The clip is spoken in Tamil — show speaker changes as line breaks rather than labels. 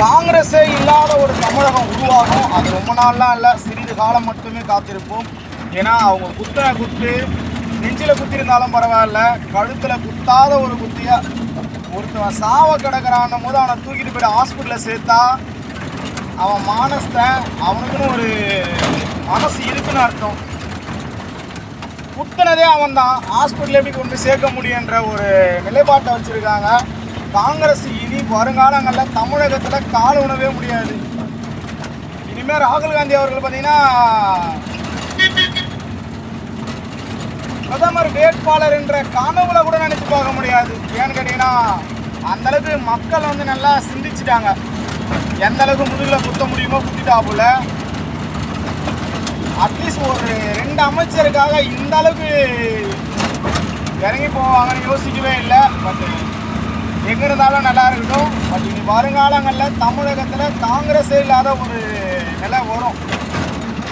காங்கிரஸே இல்லாத ஒரு தமிழகம் உருவாகும். அது ரொம்ப நாள்லாம் இல்லை, சிறிது காலம் மட்டுமே காத்திருப்போம். ஏன்னா அவங்க குத்தின குத்து நெஞ்சில் குத்திருந்தாலும் பரவாயில்ல, கழுத்தில் குத்தாத ஒரு குத்தியை ஒருத்தவன் சாவ கிடக்கிறான்னும் போது அவனை தூக்கிட்டு போய்ட்டு ஹாஸ்பிட்டலில் சேர்த்தா அவன் மானஸ்தன், அவனுக்குன்னு ஒரு மனசு இருக்குன்னு அர்த்தம். குத்துனதே அவன் தான், ஹாஸ்பிட்டல் எப்படி கொண்டு சேர்க்க முடியுன்ற ஒரு நிலைப்பாட்டை வச்சுருக்காங்க. காங்கிரஸ் இனி வருங்காலங்களில் தமிழகத்தில் கால் உணவே முடியாது. இனிமேல் ராகுல் காந்தி அவர்கள் பார்த்தீங்கன்னா பிரதமர் வேட்பாளர் என்ற கனவுல கூட நினச்சி பார்க்க முடியாது. ஏன்னு கேட்டிங்கன்னா அந்தளவுக்கு மக்கள் வந்து நல்லா சிந்திச்சுட்டாங்க. எந்த அளவுக்கு முதுகில் குத்த முடியுமோ குத்திட்டாப்புல. அட்லீஸ்ட் ஒரு 2 அமைச்சருக்காக இந்த அளவுக்கு இறங்கி போவாங்கன்னு யோசிக்கவே இல்லை. பட் எங்கே இருந்தாலும் நல்லா இருக்கட்டும். பட் இனி வருங்காலங்களில் தமிழகத்தில் காங்கிரஸே இல்லாத ஒரு